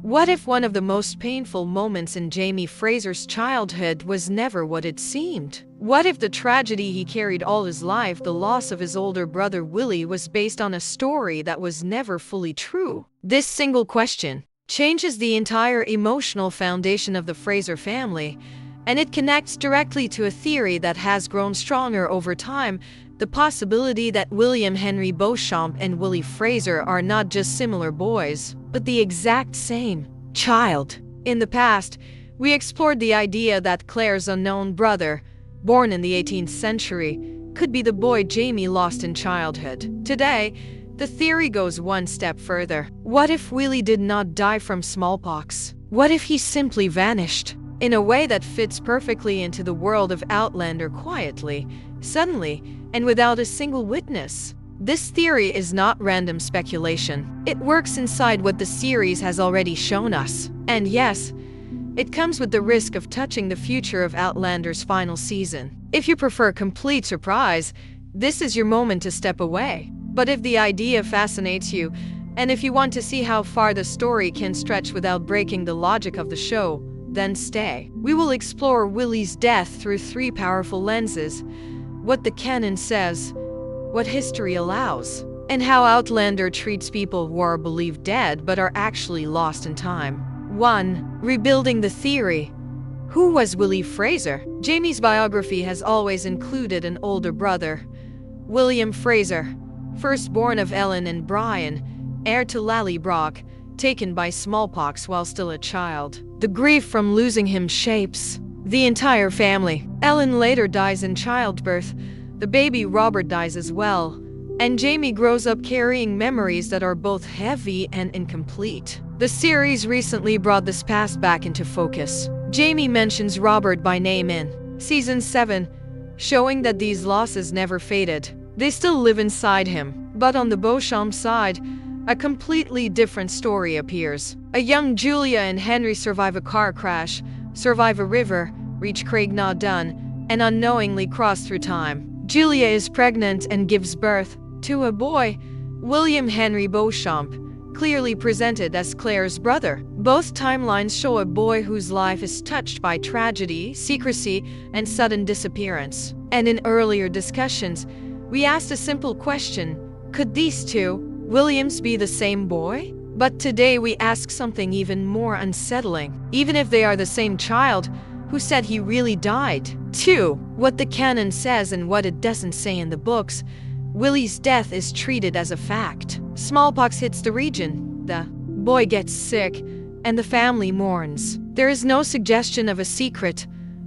What if one of the most painful moments in Jamie Fraser's childhood was never what it seemed? What if the tragedy he carried all his life, the loss of his older brother Willie, was based on a story that was never fully true? This single question changes the entire emotional foundation of the Fraser family, and it connects directly to a theory that has grown stronger over time: the possibility that William Henry Beauchamp and Willie Fraser are not just similar boys, but the exact same child. In the past, we explored the idea that Claire's unknown brother, born in the 18th century, could be the boy Jamie lost in childhood. Today, the theory goes one step further. What if Willie did not die from smallpox? What if he simply vanished? In a way that fits perfectly into the world of Outlander, quietly, suddenly, and without a single witness. This theory is not random speculation. It works inside what the series has already shown us. And yes, it comes with the risk of touching the future of Outlander's final season. If you prefer complete surprise, this is your moment to step away. But if the idea fascinates you, and if you want to see how far the story can stretch without breaking the logic of the show, then stay. We will explore Willie's death through 3 powerful lenses: what the canon says, what history allows, and how Outlander treats people who are believed dead but are actually lost in time. 1. Rebuilding the theory. Who was Willie Fraser? Jamie's biography has always included an older brother, William Fraser, firstborn of Ellen and Brian, heir to Lallybroch, taken by smallpox while still a child. The grief from losing him shapes the entire family. Ellen later dies in childbirth, the baby Robert dies as well, and Jamie grows up carrying memories that are both heavy and incomplete. The series recently brought this past back into focus. Jamie mentions Robert by name in Season 7, showing that these losses never faded. They still live inside him. But on the Beauchamp side, a completely different story appears. A young Julia and Henry survive a car crash, survive a river, reach Craignaw-Dun, and unknowingly cross through time. Julia is pregnant and gives birth to a boy, William Henry Beauchamp, clearly presented as Claire's brother. Both timelines show a boy whose life is touched by tragedy, secrecy, and sudden disappearance. And in earlier discussions, we asked a simple question: could these two Williams be the same boy? But today we ask something even more unsettling. Even if they are the same child, who said he really died? 2. What the canon says and what it doesn't say in the books. Willie's death is treated as a fact. Smallpox hits the region, the boy gets sick, and the family mourns. There is no suggestion of a secret,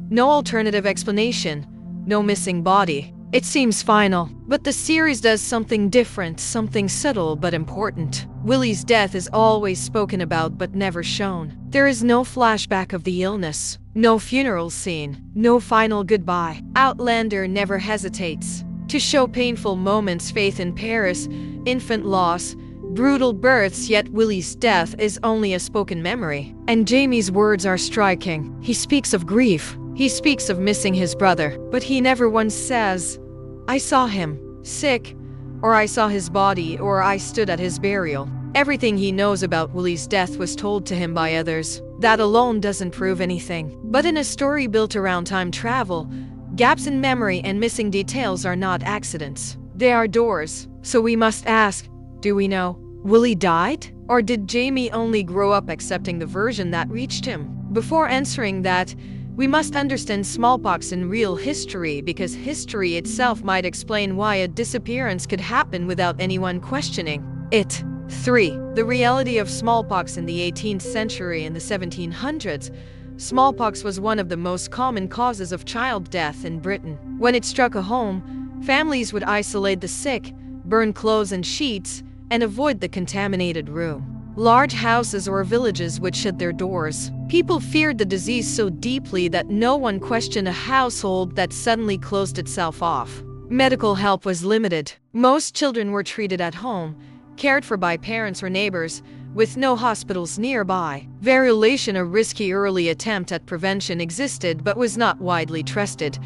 no alternative explanation, no missing body. It seems final, but the series does something different, something subtle but important. Willie's death is always spoken about but never shown. There is no flashback of the illness, no funeral scene, no final goodbye. Outlander never hesitates to show painful moments: faith in Paris, infant loss, brutal births, yet Willie's death is only a spoken memory. And Jamie's words are striking. He speaks of grief. He speaks of missing his brother, but he never once says, "I saw him sick," or "I saw his body," or "I stood at his burial." Everything he knows about Willie's death was told to him by others. That alone doesn't prove anything. But in a story built around time travel, gaps in memory and missing details are not accidents. They are doors. So we must ask, do we know Willie died? Or did Jamie only grow up accepting the version that reached him? Before answering that, we must understand smallpox in real history, because history itself might explain why a disappearance could happen without anyone questioning it. 3. The reality of smallpox in the 18th century and the 1700s. Smallpox was one of the most common causes of child death in Britain. When it struck a home, families would isolate the sick, burn clothes and sheets, and avoid the contaminated room. Large houses or villages would shut their doors. People feared the disease so deeply that no one questioned a household that suddenly closed itself off. Medical help was limited. Most children were treated at home, cared for by parents or neighbors, with no hospitals nearby. Variolation, a risky early attempt at prevention, existed but was not widely trusted,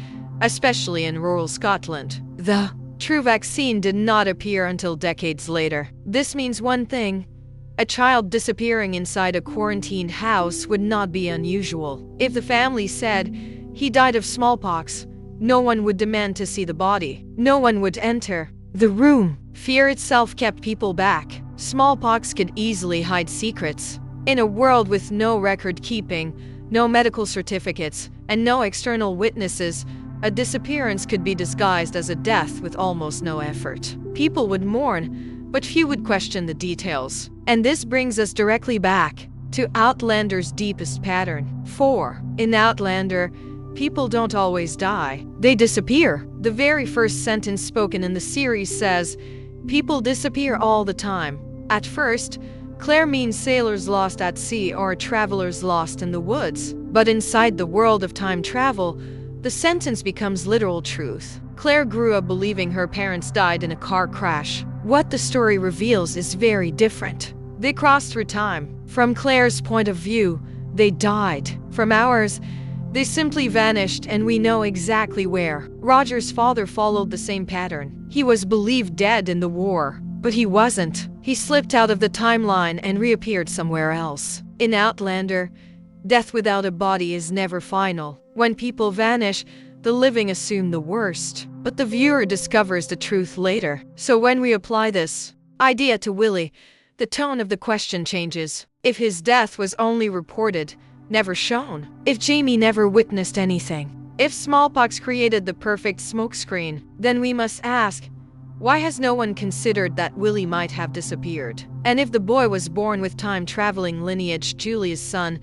especially in rural Scotland. The true vaccine did not appear until decades later. This means one thing: A child disappearing inside a quarantined house would not be unusual. If the family said he died of smallpox, no one would demand to see the body. No one would enter the room. Fear itself kept people back. Smallpox could easily hide secrets. In a world with no record keeping, no medical certificates, and no external witnesses, a disappearance could be disguised as a death with almost no effort. People would mourn, but few would question the details. And this brings us directly back to Outlander's deepest pattern. 4. In Outlander, people don't always die. They disappear. The very first sentence spoken in the series says, "People disappear all the time." At first, Claire means sailors lost at sea or travelers lost in the woods. But inside the world of time travel, the sentence becomes literal truth. Claire grew up believing her parents died in a car crash. What the story reveals is very different. They crossed through time. From Claire's point of view, they died. From ours, they simply vanished, and we know exactly where. Roger's father followed the same pattern. He was believed dead in the war, but he wasn't. He slipped out of the timeline and reappeared somewhere else. In Outlander, death without a body is never final. When people vanish, the living assume the worst, but the viewer discovers the truth later. So when we apply this idea to Willie, the tone of the question changes. If his death was only reported, never shown, if Jamie never witnessed anything, if smallpox created the perfect smokescreen, then we must ask, why has no one considered that Willie might have disappeared? And if the boy was born with time-traveling lineage, Julie's son,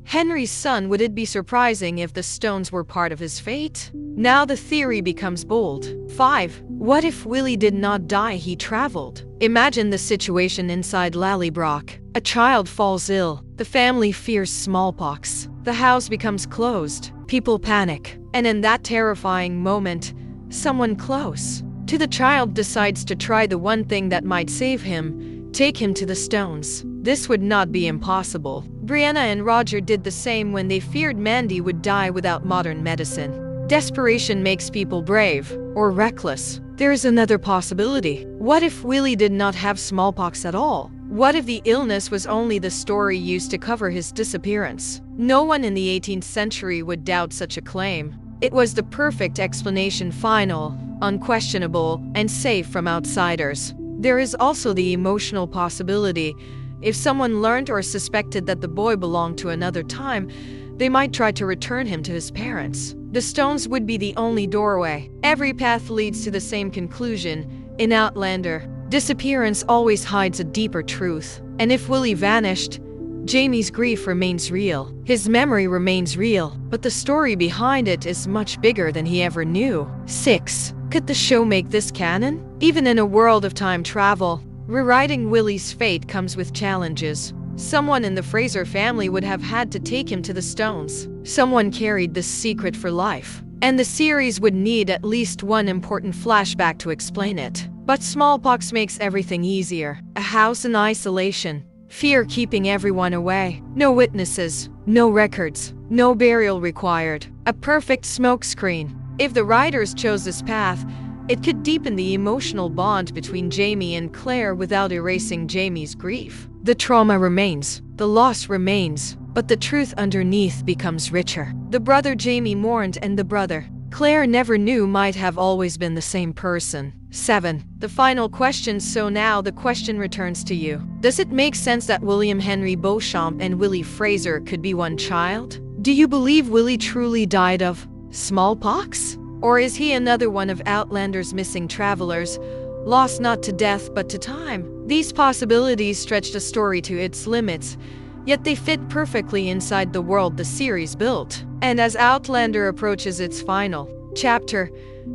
Henry's son, would it be surprising if the stones were part of his fate? Now the theory becomes bold. 5. What if Willie did not die, he traveled? Imagine the situation inside Lallybroch. A child falls ill. The family fears smallpox. The house becomes closed. People panic. And in that terrifying moment, someone close to the child decides to try the one thing that might save him: take him to the stones. This would not be impossible. Brianna and Roger did the same when they feared Mandy would die without modern medicine. Desperation makes people brave or reckless. There is another possibility. What if Willie did not have smallpox at all? What if the illness was only the story used to cover his disappearance? No one in the 18th century would doubt such a claim. It was the perfect explanation, final, unquestionable, and safe from outsiders. There is also the emotional possibility. If someone learned or suspected that the boy belonged to another time, they might try to return him to his parents. The stones would be the only doorway. Every path leads to the same conclusion. In Outlander, disappearance always hides a deeper truth. And if Willie vanished, Jamie's grief remains real. His memory remains real, but the story behind it is much bigger than he ever knew. 6. Could the show make this canon? Even in a world of time travel, rewriting Willie's fate comes with challenges. Someone in the Fraser family would have had to take him to the stones. Someone carried this secret for life. And the series would need at least one important flashback to explain it. But smallpox makes everything easier. A house in isolation. Fear keeping everyone away. No witnesses. No records. No burial required. A perfect smokescreen. If the writers chose this path, it could deepen the emotional bond between Jamie and Claire without erasing Jamie's grief. The trauma remains, the loss remains, but the truth underneath becomes richer. The brother Jamie mourned and the brother Claire never knew might have always been the same person. 7. The final question. So now the question returns to you. Does it make sense that William Henry Beauchamp and Willie Fraser could be one child? Do you believe Willie truly died of smallpox? Or is he another one of Outlander's missing travelers, lost not to death but to time? These possibilities stretch the story to its limits, yet they fit perfectly inside the world the series built. And as Outlander approaches its final chapter,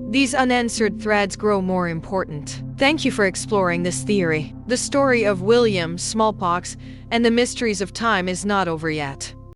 these unanswered threads grow more important. Thank you for exploring this theory. The story of William, smallpox, and the mysteries of time is not over yet.